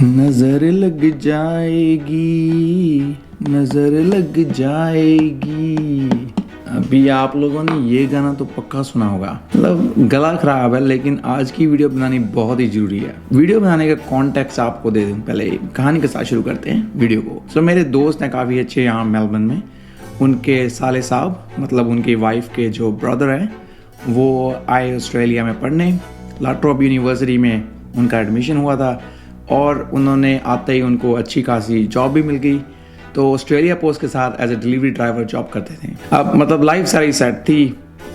नजर लग जाएगी, नजर लग जाएगी। अभी आप लोगों ने ये गाना तो पक्का सुना होगा। मतलब गला खराब है, लेकिन आज की वीडियो बनानी बहुत ही जरूरी है। वीडियो बनाने का कॉन्टेक्स्ट आपको दे दूं। पहले कहानी के साथ शुरू करते हैं वीडियो को। मेरे दोस्त हैं काफ़ी अच्छे यहाँ मेलबर्न में। उनके साले साहब मतलब उनकी वाइफ के जो ब्रदर हैं वो आए ऑस्ट्रेलिया में पढ़ने। ला ट्रोप यूनिवर्सिटी में उनका एडमिशन हुआ था और उन्होंने आते ही उनको अच्छी खासी जॉब भी मिल गई। तो ऑस्ट्रेलिया पोस्ट के साथ as a delivery driver job करते थे। अब मतलब लाइफ सारी सेट थी।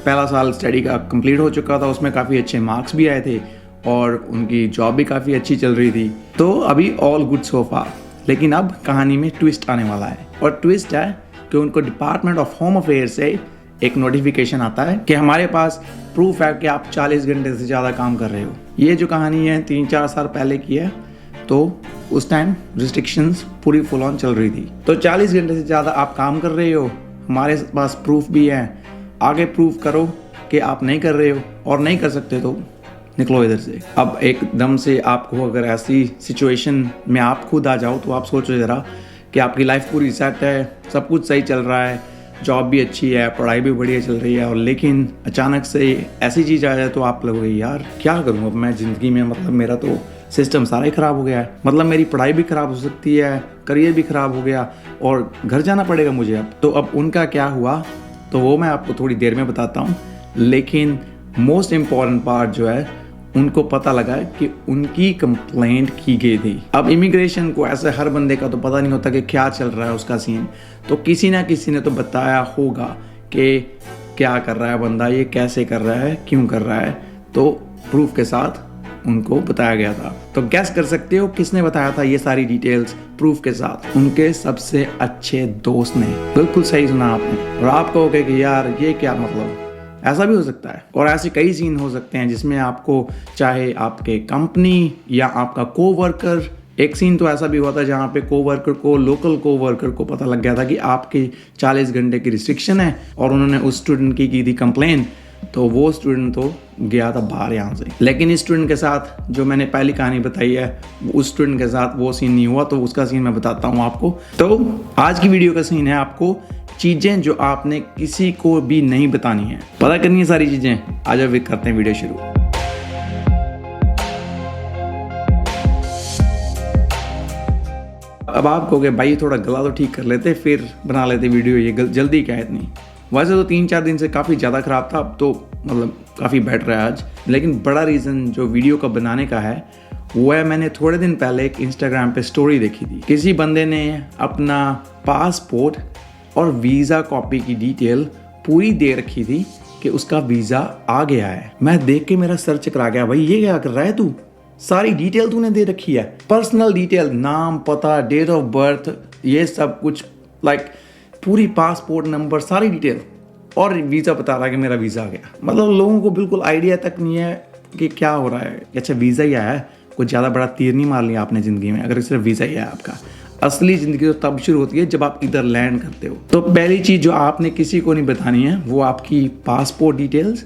पहला साल स्टडी का कंप्लीट हो चुका था, उसमें काफ़ी अच्छे मार्क्स भी आए थे और उनकी जॉब भी काफ़ी अच्छी चल रही थी। तो अभी ऑल गुड सो फार। लेकिन अब कहानी में ट्विस्ट आने वाला है, और ट्विस्ट है कि उनको डिपार्टमेंट ऑफ होम अफेयर से एक नोटिफिकेशन आता है कि हमारे पास प्रूफ है कि आप 40 घंटे से ज़्यादा काम कर रहे हो। ये जो कहानी है 3-4 साल पहले की है, तो उस टाइम रिस्ट्रिक्शंस पूरी फुल ऑन चल रही थी। तो 40 घंटे से ज़्यादा आप काम कर रहे हो, हमारे पास प्रूफ भी है, आगे प्रूफ करो कि आप नहीं कर रहे हो, और नहीं कर सकते तो निकलो इधर से। अब एकदम से आपको अगर ऐसी सिचुएशन में आप खुद आ जाओ तो आप सोचो ज़रा कि आपकी लाइफ पूरी सेट है, सब कुछ सही चल रहा है, जॉब भी अच्छी है, पढ़ाई भी बढ़िया चल रही है, और लेकिन अचानक से ऐसी चीज़ आ जाए तो आप लगोगे यार क्या करूँ अब मैं ज़िंदगी में। मतलब मेरा तो सिस्टम सारा ही ख़राब हो गया है। मतलब मेरी पढ़ाई भी ख़राब हो सकती है, करियर भी ख़राब हो गया, और घर जाना पड़ेगा मुझे अब। तो अब उनका क्या हुआ तो वो मैं आपको थोड़ी देर में बताता हूँ। लेकिन मोस्ट इम्पॉर्टेंट पार्ट जो है, उनको पता लगा कि उनकी कंप्लेंट की गई थी। अब इमिग्रेशन को ऐसे हर बंदे का तो पता नहीं होता कि क्या चल रहा है उसका सीन। तो किसी ना किसी ने तो बताया होगा कि क्या कर रहा है बंदा, ये कैसे कर रहा है, क्यों कर रहा है। तो प्रूफ के साथ उनको बताया गया था। तो गैस कर सकते हो किसने बताया था ये सारी डिटेल्स प्रूफ के साथ? उनके सबसे अच्छे दोस्त ने। बिल्कुल सही सुना आपने। और आप कहोगे कि यार ये क्या मतलब, ऐसा भी हो सकता है। और ऐसे कई सीन हो सकते हैं जिसमें आपको, चाहे आपके कंपनी या आपका कोवर्कर। एक सीन तो ऐसा भी हुआ था जहाँ पे कोवर्कर को, लोकल कोवर्कर को पता लग गया था कि आपके 40 घंटे की रिस्ट्रिक्शन है, और उन्होंने उस स्टूडेंट की थी कंप्लेन। तो वो स्टूडेंट तो गया था बाहर यहाँ से। लेकिन इस स्टूडेंट के साथ जो मैंने पहली कहानी बताई है, उस स्टूडेंट के साथ वो सीन नहीं हुआ। तो उसका सीन मैं बताता हूँ आपको। तो आज की वीडियो का सीन है आपको चीज़ें जो आपने किसी को भी नहीं बतानी है, पता करनी है सारी चीज़ें। आज अब करते हैं वीडियो शुरू। अब आप कहोगे भाई थोड़ा गला तो ठीक कर लेते फिर बना लेते वीडियो, ये जल्दी क्या है इतनी। वैसे तो 3-4 दिन से काफ़ी ज़्यादा ख़राब था, अब तो मतलब काफ़ी बेटर है आज। लेकिन बड़ा रीज़न जो वीडियो का बनाने का है वो है, मैंने थोड़े दिन पहले एक इंस्टाग्राम पे स्टोरी देखी थी। किसी बंदे ने अपना पासपोर्ट और वीज़ा कॉपी की डिटेल पूरी दे रखी थी कि उसका वीज़ा आ गया है। मैं देख के मेरा सर चकरा गया, भाई ये क्या कर रहा है तू? सारी डिटेल तूने दे रखी है, पर्सनल डिटेल, नाम, पता, डेट ऑफ बर्थ, ये सब कुछ, लाइक पूरी पासपोर्ट नंबर, सारी डिटेल, और वीज़ा बता रहा है कि मेरा वीज़ा आ गया। मतलब लोगों को बिल्कुल आइडिया तक नहीं है कि क्या हो रहा है। अच्छा वीज़ा ही आया है, कुछ ज़्यादा बड़ा तीर नहीं मार लिया आपने ज़िंदगी में अगर सिर्फ वीज़ा ही आया आपका। असली ज़िंदगी तो तब शुरू होती है जब आप इधर लैंड करते हो। तो पहली चीज़ जो आपने किसी को नहीं बतानी है वो आपकी पासपोर्ट डिटेल्स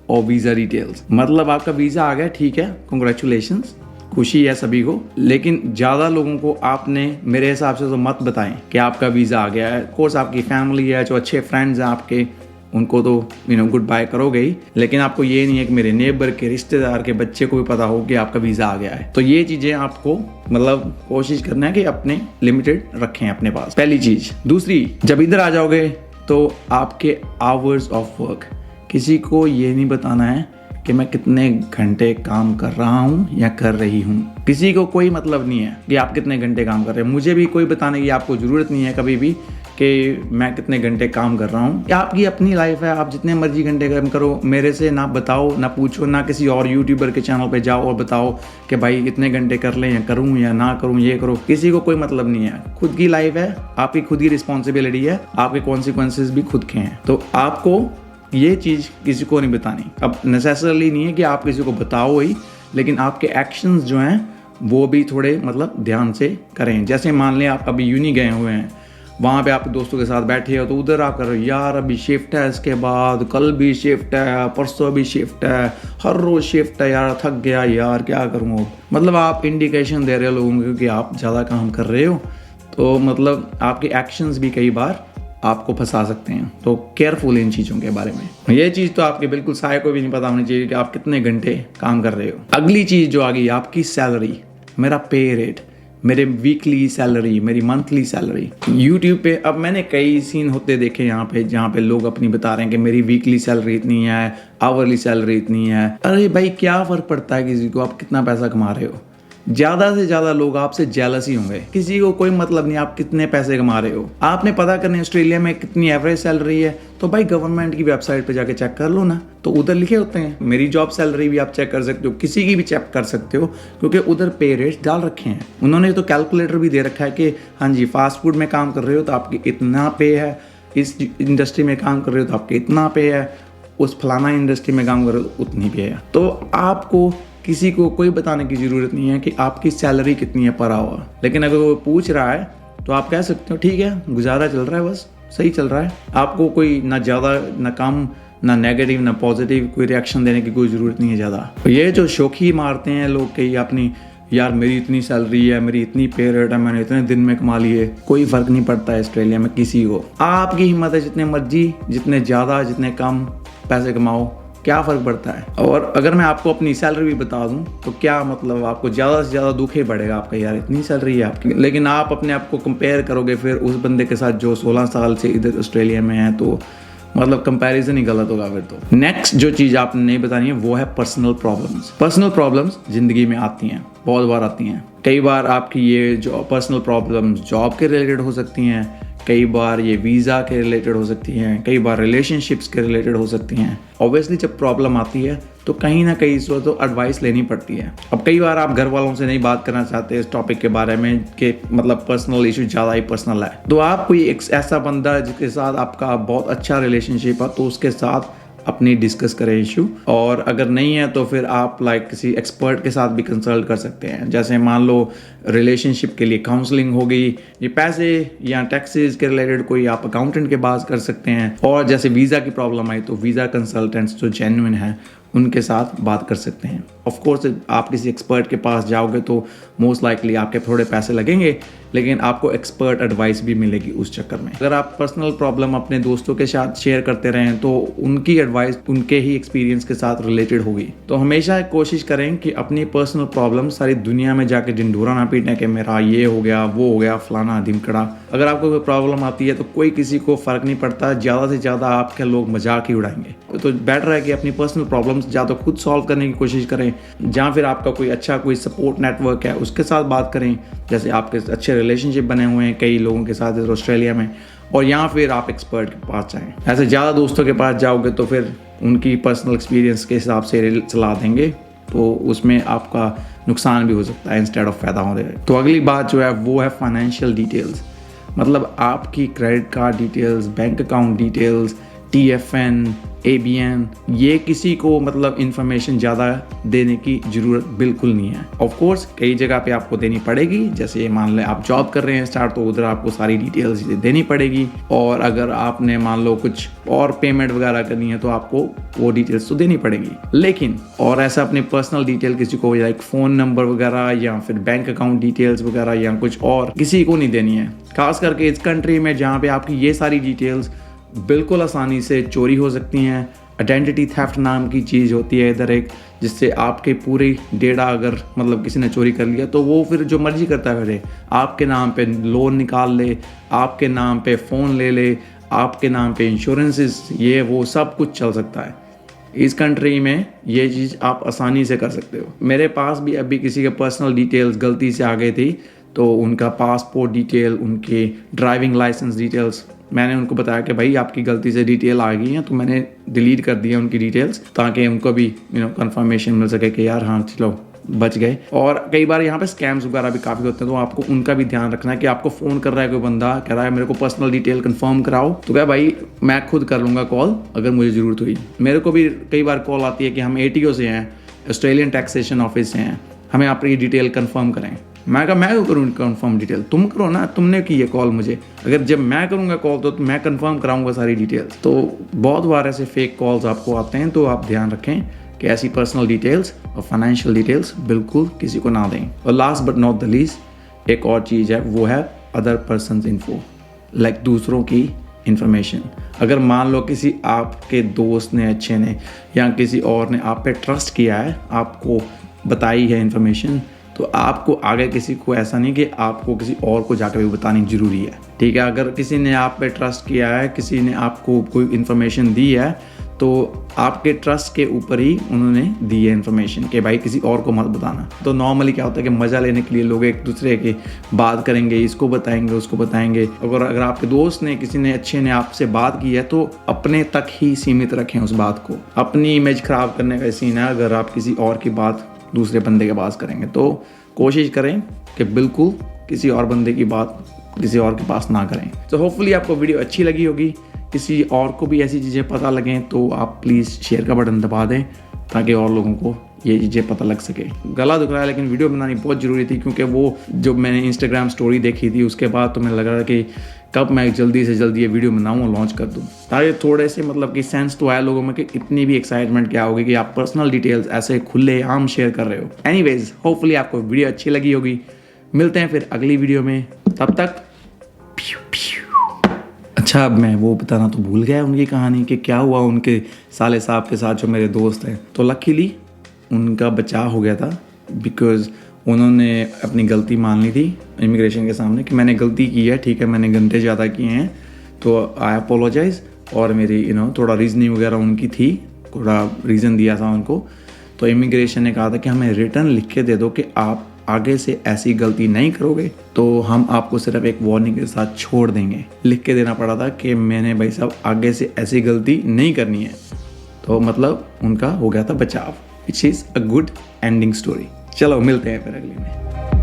और वीज़ा डिटेल्स। मतलब आपका वीज़ा आ गया, ठीक है, कंग्रेचुलेशंस, खुशी है सभी को। लेकिन ज़्यादा लोगों को आपने मेरे हिसाब से तो मत बताएं कि आपका वीज़ा आ गया है। कोर्स आपकी फैमिली है, जो अच्छे फ्रेंड्स हैं आपके, उनको तो गुड बाय करोगे ही। लेकिन आपको ये नहीं है कि मेरे नेबर के, रिश्तेदार के बच्चे को भी पता हो कि आपका वीज़ा आ गया है। तो ये चीज़ें आपको मतलब कोशिश करना है कि अपने लिमिटेड रखें अपने पास, पहली चीज़। दूसरी, जब इधर आ जाओगे तो आपके आवर्स ऑफ वर्क, किसी को ये नहीं बताना है कि मैं कितने घंटे काम कर रहा हूँ या कर रही हूँ। किसी को कोई मतलब नहीं है कि आप कितने घंटे काम कर रहे हैं। मुझे भी कोई बताने की आपको ज़रूरत नहीं है कभी भी कि मैं कितने घंटे काम कर रहा हूँ। आपकी अपनी लाइफ है, आप जितने मर्जी घंटे काम करो। मेरे से ना बताओ, ना पूछो, ना किसी और यूट्यूबर के चैनल पे जाओ और बताओ कि भाई इतने घंटे कर लें, या करूँ या ना करूँ, ये करो। किसी को कोई मतलब नहीं है। खुद की लाइफ है, आपकी खुद की रिस्पॉन्सिबिलिटी है, आपके कॉन्सिक्वेंसेस भी खुद के हैं। तो आपको ये चीज़ किसी को नहीं बतानी। अब नेसेसरली नहीं है कि आप किसी को बताओ ही, लेकिन आपके एक्शंस जो हैं वो भी थोड़े मतलब ध्यान से करें। जैसे मान लें आप अभी यूनी गए हुए हैं, वहाँ पे आप दोस्तों के साथ बैठे हो तो उधर आप कर रहे हो यार अभी शिफ्ट है, इसके बाद कल भी शिफ्ट है, परसों भी शिफ्ट है, हर रोज़ शिफ्ट है यार, थक गया यार क्या करूँ। मतलब आप इंडिकेशन दे रहे हो लोगों को कि आप ज़्यादा काम कर रहे हो, तो मतलब आपके एक्शंस भी कई बार आपको फंसा सकते हैं। तो केयरफुल इन चीज़ों के बारे में। ये चीज़ तो आपके बिल्कुल साय को भी नहीं पता होनी चाहिए कि आप कितने घंटे काम कर रहे हो। अगली चीज़ जो आ गई आपकी सैलरी, मेरा पे रेट, मेरे वीकली सैलरी, मेरी मंथली सैलरी। यूट्यूब पे अब मैंने कई सीन होते देखे यहाँ पे जहाँ पे लोग अपनी बता रहे हैं कि मेरी वीकली सैलरी इतनी है, आवरली सैलरी इतनी है। अरे भाई क्या फ़र्क पड़ता है किसी को आप कितना पैसा कमा रहे हो। ज़्यादा से ज़्यादा लोग आपसे जेलस ही होंगे, किसी को कोई मतलब नहीं आप कितने पैसे कमा रहे हो। आपने पता करने ऑस्ट्रेलिया में कितनी एवरेज सैलरी है तो भाई गवर्नमेंट की वेबसाइट पे जाके चेक कर लो ना, तो उधर लिखे होते हैं। मेरी जॉब सैलरी भी आप चेक कर सकते हो, किसी की भी चेक कर सकते हो, क्योंकि उधर पे रेट डाल रखे हैं उन्होंने। तो कैलकुलेटर भी दे रखा है कि हाँ जी फास्ट फूड में काम कर रहे हो तो आपकी इतना पे है, इस इंडस्ट्री में काम कर रहे हो तो आपके इतना पे है, उस फलाना इंडस्ट्री में काम कर रहे हो उतनी पे है। तो आपको किसी को कोई बताने की ज़रूरत नहीं है कि आपकी सैलरी कितनी है पर आवर। लेकिन अगर वो पूछ रहा है तो आप कह सकते हो ठीक है गुजारा चल रहा है, बस सही चल रहा है। आपको कोई ना ज़्यादा ना कम ना नेगेटिव ना पॉजिटिव कोई रिएक्शन देने की कोई ज़रूरत नहीं है ज़्यादा। ये जो शौखी मारते हैं लोग कि अपनी यार मेरी इतनी सैलरी है, मेरी इतनी पे रेट है, मैंने इतने दिन में कमा लिए, कोई फ़र्क नहीं पड़ता है ऑस्ट्रेलिया में किसी को। आपकी हिम्मत है जितने मर्जी, जितने ज़्यादा जितने कम पैसे कमाओ, क्या फ़र्क पड़ता है। और अगर मैं आपको अपनी सैलरी भी बता दूं तो क्या मतलब आपको ज़्यादा से ज़्यादा दुख ही पड़ेगा आपका, यार इतनी सैलरी है आपकी। लेकिन आप अपने आप को कंपेयर करोगे फिर उस बंदे के साथ जो 16 साल से इधर ऑस्ट्रेलिया में है, तो मतलब कंपैरिजन ही गलत होगा फिर तो। नेक्स्ट जो चीज़ आपने नहीं बतानी है वो है पर्सनल प्रॉब्लम्स। पर्सनल प्रॉब्लम्स ज़िंदगी में आती हैं, बहुत बार आती हैं। कई बार आपकी ये जो पर्सनल प्रॉब्लम्स जॉब के रिलेटेड हो सकती हैं, कई बार ये वीज़ा के रिलेटेड हो सकती हैं, कई बार रिलेशनशिप्स के रिलेटेड हो सकती हैं। ऑब्वियसली जब प्रॉब्लम आती है तो कहीं ना कहीं इसको तो एडवाइस लेनी पड़ती है। अब कई बार आप घर वालों से नहीं बात करना चाहते इस टॉपिक के बारे में कि मतलब पर्सनल इशू ज़्यादा ही पर्सनल है, तो आप कोई एक ऐसा बंदा जिसके साथ आपका बहुत अच्छा रिलेशनशिप है तो उसके साथ अपनी डिस्कस करें इशू। और अगर नहीं है तो फिर आप किसी एक्सपर्ट के साथ भी कंसल्ट कर सकते हैं। जैसे मान लो रिलेशनशिप के लिए काउंसलिंग हो गई, ये पैसे या टैक्सेस के रिलेटेड कोई आप अकाउंटेंट के पास कर सकते हैं। और जैसे वीज़ा की प्रॉब्लम आई तो वीज़ा कंसल्टेंट्स जो जेन्युइन है उनके साथ बात कर सकते हैं। ऑफ कोर्स आप किसी एक्सपर्ट के पास जाओगे तो मोस्ट लाइकली आपके थोड़े पैसे लगेंगे, लेकिन आपको एक्सपर्ट एडवाइस भी मिलेगी उस चक्कर में। अगर आप पर्सनल प्रॉब्लम अपने दोस्तों के साथ शेयर करते रहें तो उनकी एडवाइस उनके ही एक्सपीरियंस के साथ रिलेटेड होगी। तो हमेशा कोशिश करें कि अपनी पर्सनल प्रॉब्लम सारी दुनिया में जाके ढिंढोरा ना पीटें कि मेरा ये हो गया वो हो गया फलाना धिमकड़ा। अगर आपको कोई प्रॉब्लम आती है तो कोई किसी को फ़र्क नहीं पड़ता, ज़्यादा से ज़्यादा आपके लोग मजाक ही उड़ाएंगे। तो बेटर है कि अपनी पर्सनल प्रॉब्लम्स या तो खुद सॉल्व करने की कोशिश करें, जहाँ फिर आपका कोई अच्छा कोई सपोर्ट नेटवर्क है उसके साथ बात करें। जैसे आपके अच्छे रिलेशनशिप बने हुए हैं कई लोगों के साथ ऑस्ट्रेलिया में, और यहाँ फिर आप एक्सपर्ट के पास जाएं। ऐसे ज़्यादा दोस्तों के पास जाओगे तो फिर उनकी पर्सनल एक्सपीरियंस के हिसाब से सलाह देंगे, तो उसमें आपका नुकसान भी हो सकता है इंस्टेड ऑफ फ़ायदा हो रहा है। तो अगली बात जो है वो है फाइनेंशियल डिटेल्स, मतलब आपकी credit card details, bank account details, TFN, ABN, ये किसी को मतलब इन्फॉर्मेशन ज़्यादा देने की ज़रूरत बिल्कुल नहीं है। ऑफ कोर्स कई जगह पे आपको देनी पड़ेगी, जैसे मान लें आप जॉब कर रहे हैं स्टार्ट तो उधर आपको सारी डिटेल्स देनी पड़ेगी। और अगर आपने मान लो कुछ और पेमेंट वगैरह करनी है तो आपको वो डिटेल्स तो देनी पड़ेगी। लेकिन और ऐसा अपनी पर्सनल डिटेल किसी को लाइक फ़ोन नंबर वगैरह या फिर बैंक अकाउंट डिटेल्स वगैरह या कुछ और किसी को नहीं देनी है। खास करके इस कंट्री में जहाँ पे आपकी ये सारी डिटेल्स बिल्कुल आसानी से चोरी हो सकती हैं। आइडेंटिटी थेफ्ट नाम की चीज़ होती है इधर एक, जिससे आपके पूरी डेटा अगर मतलब किसी ने चोरी कर लिया तो वो फिर जो मर्जी करता है आपके नाम पे लोन निकाल ले, आपके नाम पे फ़ोन ले ले, आपके नाम पे इंश्योरेंसेस, ये वो सब कुछ चल सकता है। इस कंट्री में ये चीज़ आप आसानी से कर सकते हो। मेरे पास भी अभी किसी के पर्सनल डिटेल्स गलती से आ गई थी, तो उनका पासपोर्ट डिटेल, उनके ड्राइविंग लाइसेंस डिटेल्स, मैंने उनको बताया कि भाई आपकी गलती से डिटेल आ गई हैं, तो मैंने डिलीट कर दिया उनकी डिटेल्स ताकि उनको भी कंफर्मेशन मिल सके कि यार हाँ चलो बच गए। और कई बार यहाँ पे स्कैम्स वगैरह भी काफ़ी होते हैं, तो आपको उनका भी ध्यान रखना है कि आपको फ़ोन कर रहा है कोई बंदा, कह रहा है मेरे को पर्सनल डिटेल कंफर्म कराओ, तो क्या भाई मैं खुद कर लूँगा कॉल अगर मुझे ज़रूरत हुई। मेरे को भी कई बार कॉल आती है कि हम ATO से हैं, ऑस्ट्रेलियन टैक्सेशन ऑफिस से हैं, हमें आपकी डिटेल कंफर्म करें। मैं कहा मैं क्यों करूँ कंफर्म डिटेल, तुम करो ना, तुमने की है कॉल मुझे, अगर जब मैं करूँगा कॉल तो मैं कंफर्म कराऊंगा सारी डिटेल्स। तो बहुत बार ऐसे फेक कॉल्स आपको आते हैं, तो आप ध्यान रखें कि ऐसी पर्सनल डिटेल्स और फाइनेंशियल डिटेल्स बिल्कुल किसी को ना दें। और last but not the least एक और चीज़ है, वो है अदर पर्सनस इन्फो, लाइक दूसरों की इंफॉर्मेशन। अगर मान लो किसी आपके दोस्त ने, अच्छे ने या किसी और ने आप पे ट्रस्ट किया है, आपको बताई है इंफॉर्मेशन, तो आपको आगे किसी को ऐसा नहीं कि आपको किसी और को जाकर भी बतानी ज़रूरी है, ठीक है। अगर किसी ने आप पे ट्रस्ट किया है, किसी ने आपको कोई इन्फॉर्मेशन दी है, तो आपके ट्रस्ट के ऊपर ही उन्होंने दी है इन्फॉर्मेशन कि भाई किसी और को मत बताना। तो नॉर्मली क्या होता है कि मज़ा लेने के लिए लोग एक दूसरे की बात करेंगे, इसको बताएंगे, उसको बताएंगे। अगर आपके दोस्त ने, किसी ने अच्छे ने आपसे बात की है, तो अपने तक ही सीमित रखें उस बात को। अपनी इमेज ख़राब करने का सीन है अगर आप किसी और की बात दूसरे बंदे के पास करेंगे। तो कोशिश करें कि बिल्कुल किसी और बंदे की बात किसी और के पास ना करें। तो होपफुली आपको वीडियो अच्छी लगी होगी। किसी और को भी ऐसी चीज़ें पता लगें तो आप प्लीज़ शेयर का बटन दबा दें, ताकि और लोगों को ये चीज़ें पता लग सके। गला दुख रहा है लेकिन वीडियो बनानी बहुत ज़रूरी थी, क्योंकि वो जो मैंने इंस्टाग्राम स्टोरी देखी थी उसके बाद तो मैं लग रहा कि कब मैं जल्दी से जल्दी ये वीडियो बनाऊँ और लॉन्च कर दूँ, ताकि थोड़े से मतलब कि सेंस तो आया लोगों में कि इतनी भी एक्साइटमेंट क्या होगी कि आप पर्सनल डिटेल्स ऐसे खुले आम शेयर कर रहे हो। एनीवेज, होपफुली आपको वीडियो अच्छी लगी होगी। मिलते हैं फिर अगली वीडियो में, तब तक। अच्छा, अब मैं वो बताना तो भूल गया उनकी कहानी कि क्या हुआ उनके साले साहब के साथ जो मेरे दोस्त हैं। तो लकीली उनका बचाव हो गया था, बिकॉज़ उन्होंने अपनी गलती मान ली थी इमिग्रेशन के सामने कि मैंने गलती की है, ठीक है, मैंने घंटे ज़्यादा किए हैं, तो आई अपोलोजाइज़। और मेरी थोड़ा रीजनिंग वगैरह उनकी थी, थोड़ा रीज़न दिया था उनको। तो इमिग्रेशन ने कहा था कि हमें रिटर्न लिख के दे दो कि आप आगे से ऐसी गलती नहीं करोगे, तो हम आपको सिर्फ एक वार्निंग के साथ छोड़ देंगे। लिख के देना पड़ा था कि मैंने भाई साहब आगे से ऐसी गलती नहीं करनी है। तो मतलब उनका हो गया था बचाव, which is a good ending story. चलो मिलते हैं फिर अगले में।